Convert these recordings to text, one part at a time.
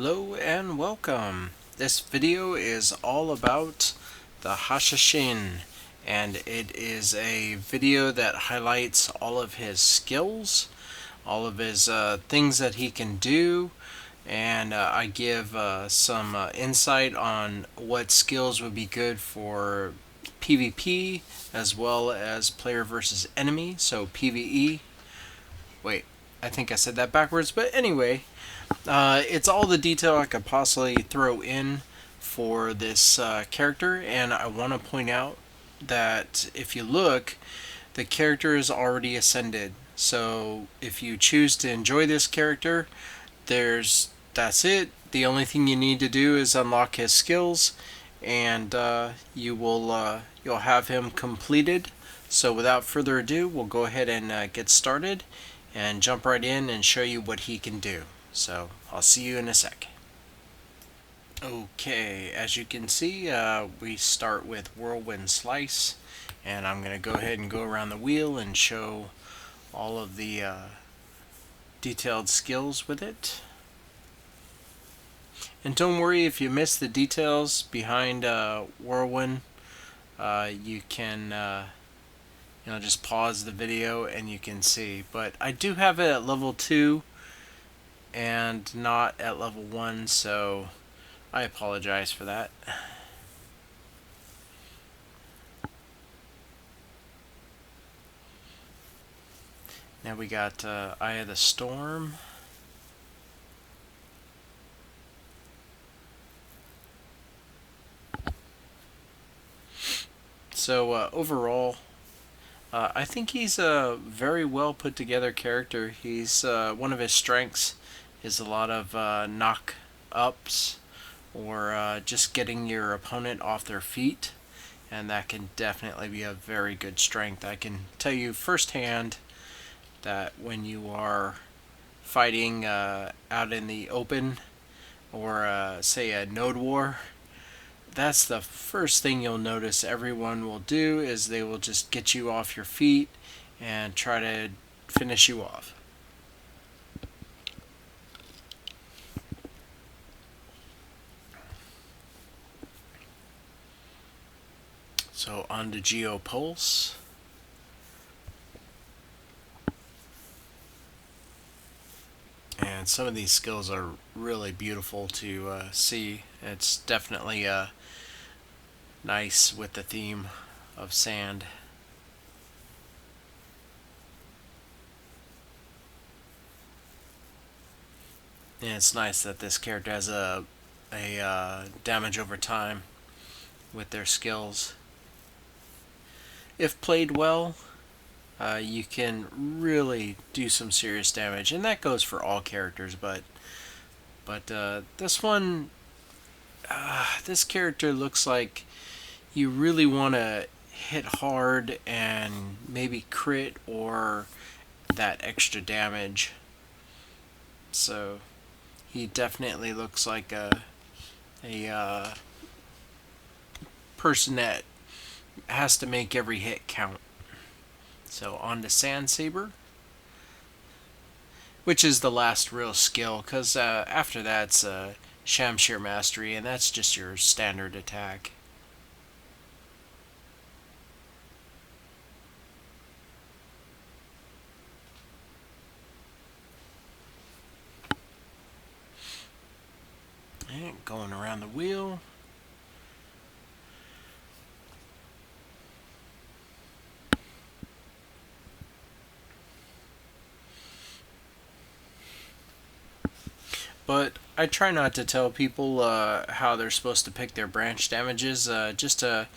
Hello and welcome. This video is all about the Hashashin, and it is a video that highlights all of his skills, all of his things that he can do, and I give some insight on what skills would be good for PvP as well as player versus enemy, so PvE. Wait, I think I said that backwards, but anyway, it's all the detail I could possibly throw in for this character, and I want to point out that if you look, the character is already ascended. So if you choose to enjoy this character, that's it. The only thing you need to do is unlock his skills, and you'll have him completed. So without further ado, we'll go ahead and get started and jump right in and show you what he can do. So I'll see you in a sec. Okay, as you can see, we start with Whirlwind Slice, and I'm going to go ahead and go around the wheel and show all of the detailed skills with it. And don't worry if you miss the details behind Whirlwind. You can just pause the video and you can see. But I do have it at level 2 and not at level 1, so I apologize for that. Now we got Eye of the Storm. So overall, I think he's a very well put together character. He's one of his strengths is a lot of knock ups or just getting your opponent off their feet, and that can definitely be a very good strength. I can tell you firsthand that when you are fighting out in the open or say a node war, that's the first thing you'll notice everyone will do is they will just get you off your feet and try to finish you off. So on to Geopulse. And some of these skills are really beautiful to see. It's definitely nice with the theme of sand. And it's nice that this character has a damage over time with their skills. If played well, you can really do some serious damage, and that goes for all characters. But this one, this character looks like you really want to hit hard and maybe crit or that extra damage. So he definitely looks like a person that has to make every hit count. So on to Sand Saber, which is the last real skill, because after that's Shamshir Mastery, and that's just your standard attack. And going around the wheel. But I try not to tell people how they're supposed to pick their branch damages. Just a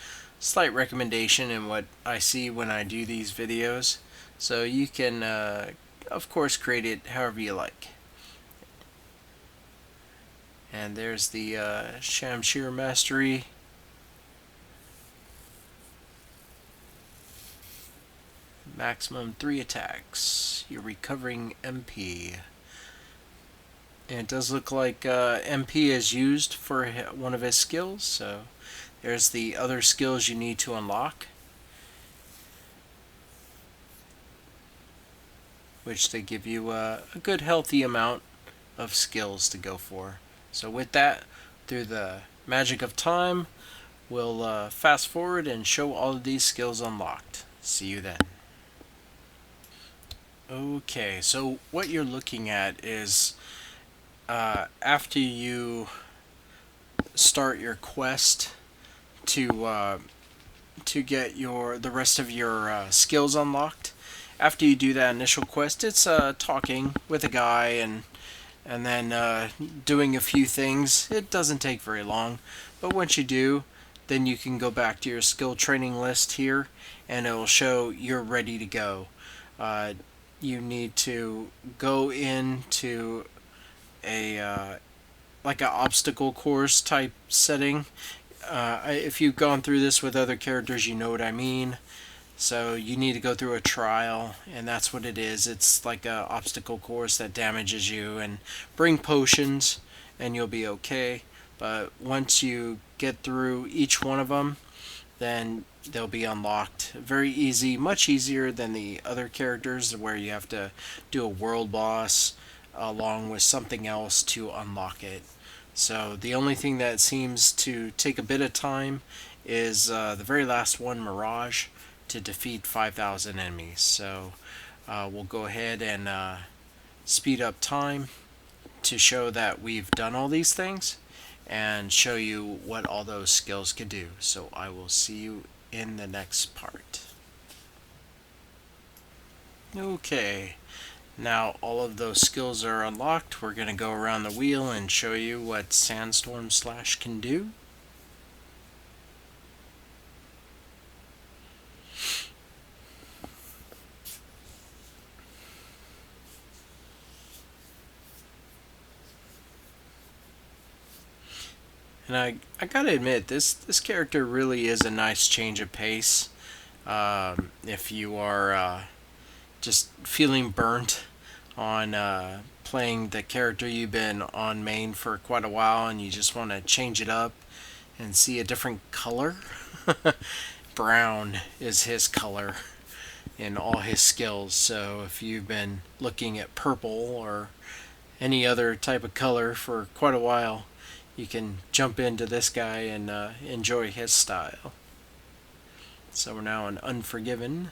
slight recommendation in what I see when I do these videos. So you can, of course, create it however you like. And there's the Shamshir Mastery. Maximum 3 attacks. You're recovering MP. And it does look like MP is used for one of his skills, so there's the other skills you need to unlock, which they give you a good healthy amount of skills to go for. So with that, through the magic of time, we'll fast forward and show all of these skills unlocked. See you then. Okay, so what you're looking at is after you start your quest to get the rest of your skills unlocked. After you do that initial quest, it's talking with a guy and then doing a few things. It doesn't take very long, but once you do, then you can go back to your skill training list here, and it will show you're ready to go. You need to go into a like an obstacle course type setting. If you've gone through this with other characters, you know what I mean. So you need to go through a trial, and that's what it is. It's like a obstacle course that damages you, and bring potions, and you'll be okay. But once you get through each one of them, then they'll be unlocked. Very easy, much easier than the other characters where you have to do a world boss along with something else to unlock it. So the only thing that seems to take a bit of time is the very last one, Mirage, to defeat 5,000 enemies. So we'll go ahead and speed up time to show that we've done all these things and show you what all those skills can do. So I will see you in the next part. Okay, now all of those skills are unlocked. We're going to go around the wheel and show you what Sandstorm Slash can do. And I gotta admit, this character really is a nice change of pace. If you are just feeling burnt on playing the character you've been on main for quite a while and you just want to change it up and see a different color, brown is his color in all his skills. So if you've been looking at purple or any other type of color for quite a while, you can jump into this guy and enjoy his style. So we're now in Unforgiven.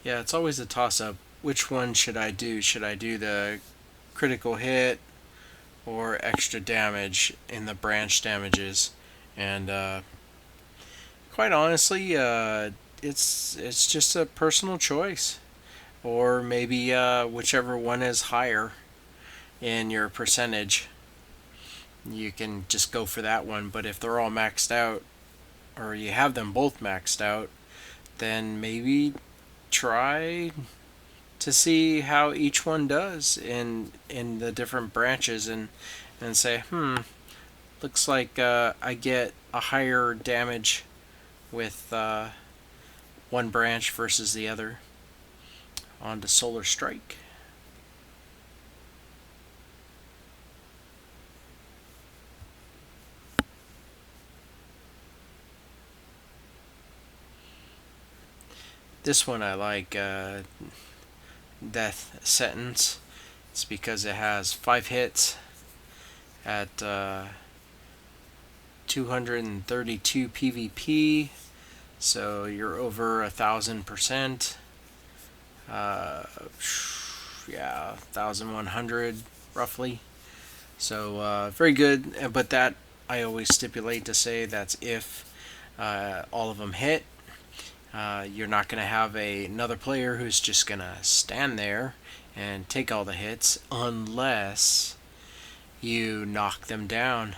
Yeah, it's always a toss-up. Which one should I do? Should I do the critical hit or extra damage in the branch damages? And quite honestly, it's just a personal choice, or maybe whichever one is higher in your percentage, you can just go for that one. But if they're all maxed out, or you have them both maxed out, then maybe try to see how each one does in the different branches and say, looks like I get a higher damage with one branch versus the other. On to Solar Strike. This one I like, Death Sentence. It's because it has 5 hits at 232 PvP, so you're over 1,000%. Yeah, 1,100 roughly. So very good, but that I always stipulate to say that's if all of them hit. You're not going to have another player who's just going to stand there and take all the hits unless you knock them down.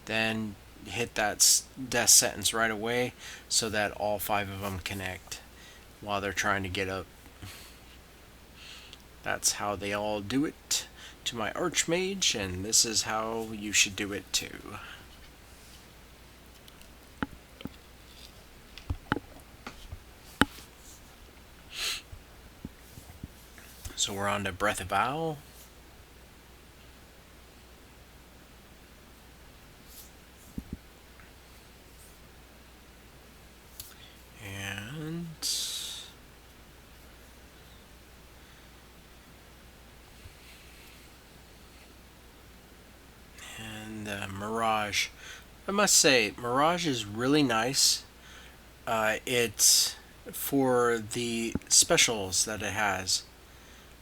Then hit that death sentence right away so that all 5 of them connect while they're trying to get up. That's how they all do it to my Archmage, and this is how you should do it too. So we're on to Breath of Owl. And Mirage. I must say, Mirage is really nice. It's for the specials that it has.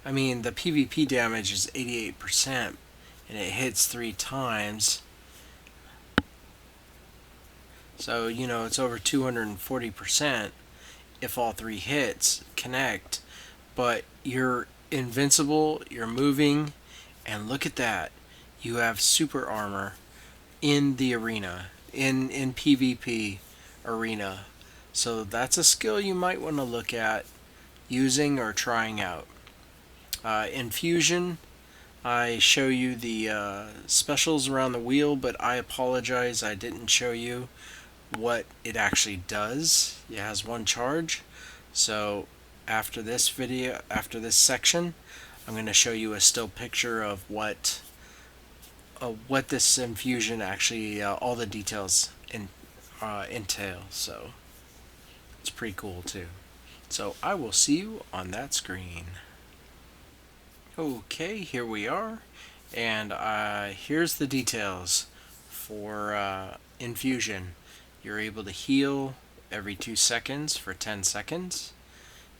I mean, the PvP damage is 88%, and it hits 3 times. So, you know, it's over 240% if all 3 hits connect. But you're invincible, you're moving, and look at that. You have super armor in the arena, in PvP arena. So that's a skill you might want to look at using or trying out. Infusion, I show you the specials around the wheel, but I apologize, I didn't show you what it actually does. It has 1 charge. So after this video, after this section, I'm going to show you a still picture of what this infusion actually, all the details entail. So it's pretty cool too. So I will see you on that screen. Okay, here we are, and here's the details for Infusion. You're able to heal every 2 seconds for 10 seconds.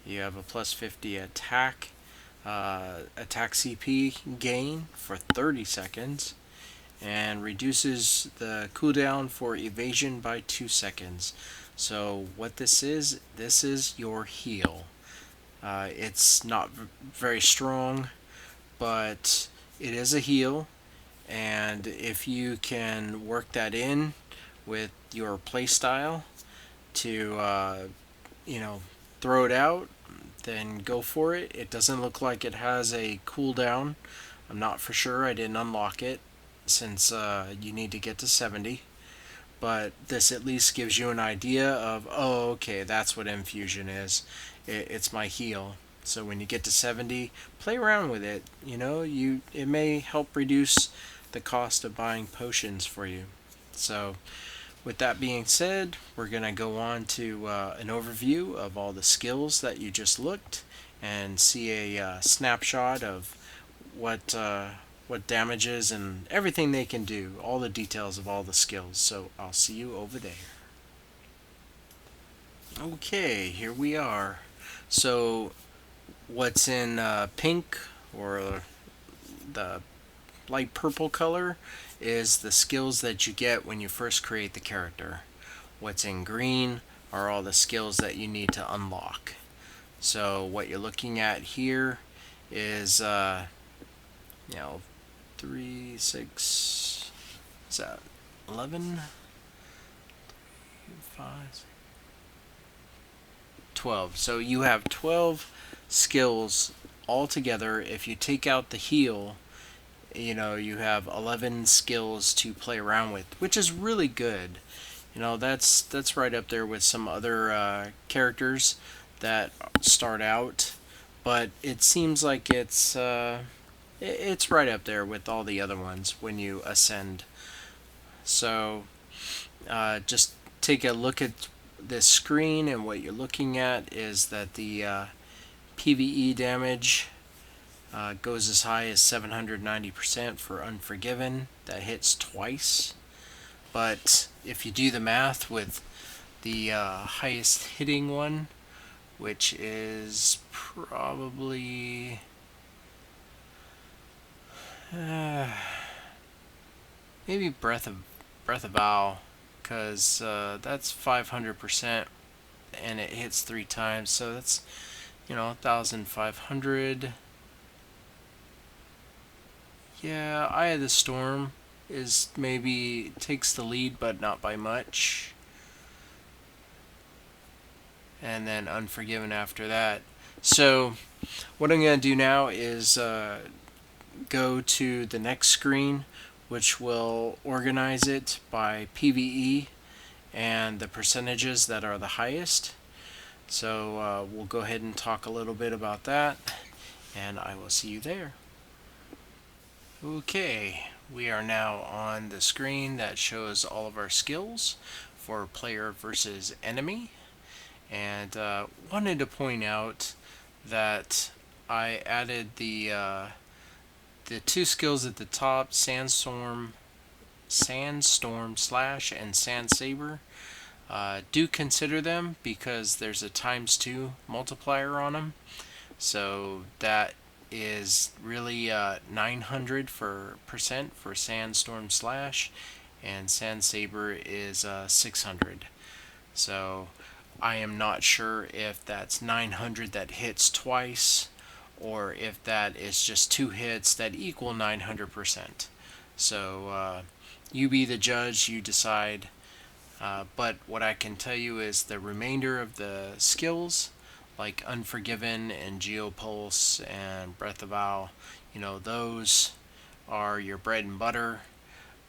You have a plus 50 attack CP gain for 30 seconds, and reduces the cooldown for evasion by 2 seconds. So what this is your heal. It's not very strong, but it is a heal, and if you can work that in with your playstyle to throw it out, then go for it. It doesn't look like it has a cooldown. I'm not for sure, I didn't unlock it since you need to get to 70, but this at least gives you an idea of, oh, okay, that's what Infusion is. It's my heal. So when you get to 70, play around with it. It may help reduce the cost of buying potions for you. So with that being said, we're going to go on to an overview of all the skills that you just looked, and see a snapshot of what damages and everything they can do, all the details of all the skills. So I'll see you over there. Okay, here we are. So what's in pink, or the light purple color, is the skills that you get when you first create the character. What's in green are all the skills that you need to unlock. So what you're looking at here is 3, 6, is that 11, 5, 12. So you have 12 skills altogether. If you take out the heal, you have 11 skills to play around with, which is really good. That's right up there with some other characters that start out, but it seems like it's right up there with all the other ones when you ascend. So just take a look at this screen, and what you're looking at is that the PvE damage goes as high as 790% for Unforgiven. That hits twice. But if you do the math with the highest hitting one, which is probably maybe Breath of Owl, because that's 500% and it hits 3 times, so that's 1,500. Yeah, Eye of the Storm is maybe takes the lead, but not by much. And then Unforgiven after that. So what I'm going to do now is go to the next screen, which will organize it by PvE and the percentages that are the highest. So we'll go ahead and talk a little bit about that. and I will see you there. Okay, we are now on the screen that shows all of our skills for player versus enemy, and wanted to point out that I added the two skills at the top, Sandstorm Slash and Sand Saber. Do consider them because there's a ×2 multiplier on them, so that is really 900 for Sandstorm Slash, and Sand Saber is 600. So I am not sure if that's 900 that hits twice, or if that is just 2 hits that equal 900%. So you be the judge, you decide. But what I can tell you is the remainder of the skills, like Unforgiven and Geopulse and Breath of Owl, those are your bread and butter.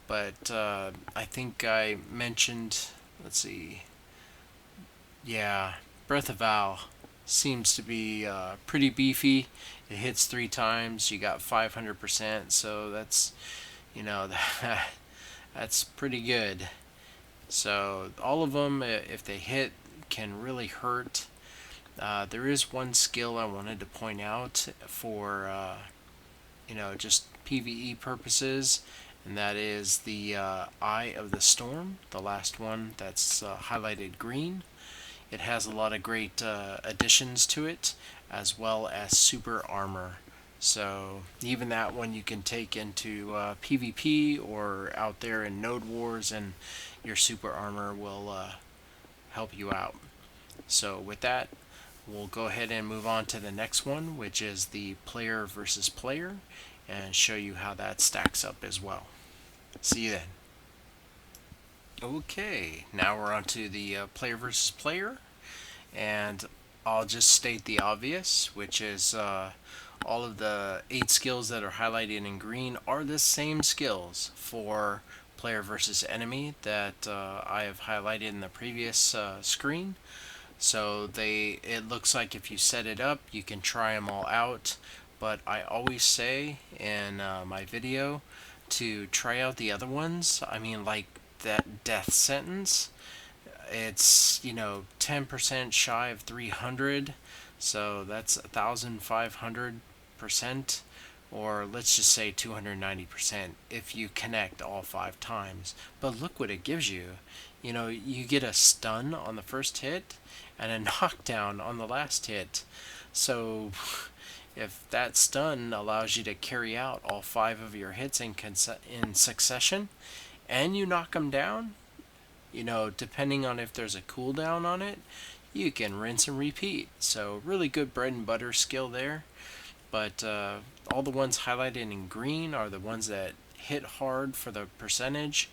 But I think I mentioned, let's see, yeah, Breath of Owl seems to be pretty beefy. It hits 3 times, you got 500%, so that's, that's pretty good. So all of them, if they hit, can really hurt. There is one skill I wanted to point out for, just PvE purposes, and that is the Eye of the Storm, the last one that's highlighted green. It has a lot of great additions to it, as well as super armor. So even that one you can take into PvP or out there in Node Wars, and your super armor will help you out. So with that, we'll go ahead and move on to the next one, which is the player versus player, and show you how that stacks up as well. See you then. Okay, now we're on to the player versus player, and I'll just state the obvious, which is all of the 8 skills that are highlighted in green are the same skills for player versus enemy that I have highlighted in the previous screen. So it looks like if you set it up, you can try them all out, but I always say in my video to try out the other ones. I mean, like that death sentence, it's 10% shy of 300, so that's 1,500%, or let's just say 290% if you connect all 5 times. But look what it gives you. You get a stun on the first hit and a knockdown on the last hit. So if that stun allows you to carry out all 5 of your hits in succession, and you knock them down, depending on if there's a cooldown on it, you can rinse and repeat. So really good bread and butter skill there. But all the ones highlighted in green are the ones that hit hard for the percentage,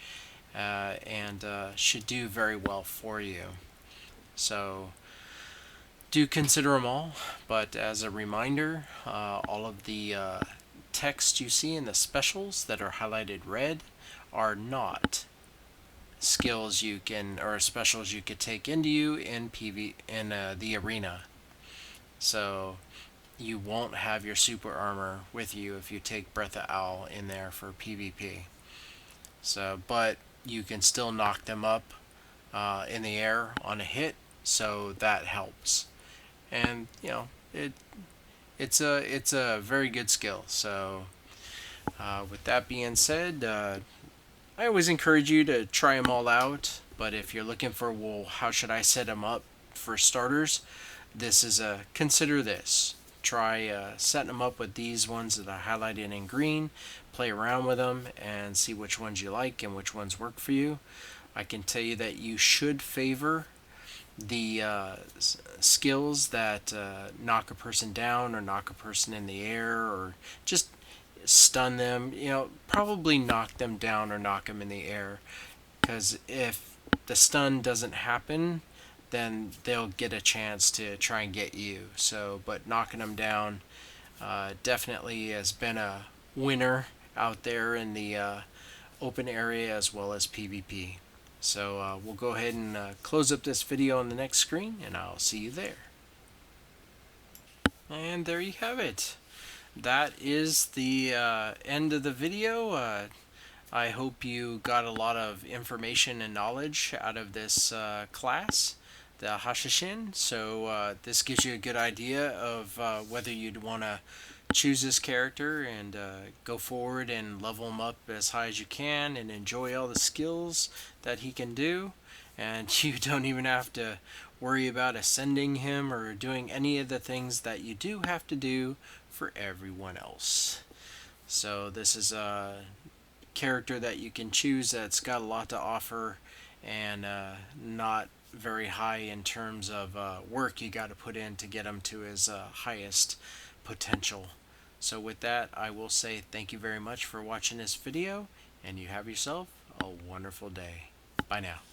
and should do very well for you. So do consider them all, but as a reminder, all of the text you see in the specials that are highlighted red are not skills you can, or specials you could take into you in the arena. So you won't have your super armor with you if you take Breath of Owl in there for PvP. So, but you can still knock them up in the air on a hit, so that helps. And it's a very good skill. So with that being said, I always encourage you to try them all out. But if you're looking for, well, how should I set them up for starters, this is consider this. Try setting them up with these ones that I highlighted in green. Play around with them and see which ones you like and which ones work for you. I can tell you that you should favor the skills that knock a person down or knock a person in the air or just stun them. Probably knock them down or knock them in the air, because if the stun doesn't happen, then they'll get a chance to try and get you. So, but knocking them down definitely has been a winner out there in the open area as well as PvP. So we'll go ahead and close up this video on the next screen, and I'll see you there. And there you have it. that is the end of the video. I hope you got a lot of information and knowledge out of this class, the Hashashin. So this gives you a good idea of whether you'd want to choose this character and go forward and level him up as high as you can and enjoy all the skills that he can do. And you don't even have to worry about ascending him or doing any of the things that you do have to do for everyone else. So this is a character that you can choose that's got a lot to offer and not very high in terms of work you got to put in to get him to his highest potential. So with that, I will say thank you very much for watching this video, and you have yourself a wonderful day. Bye now.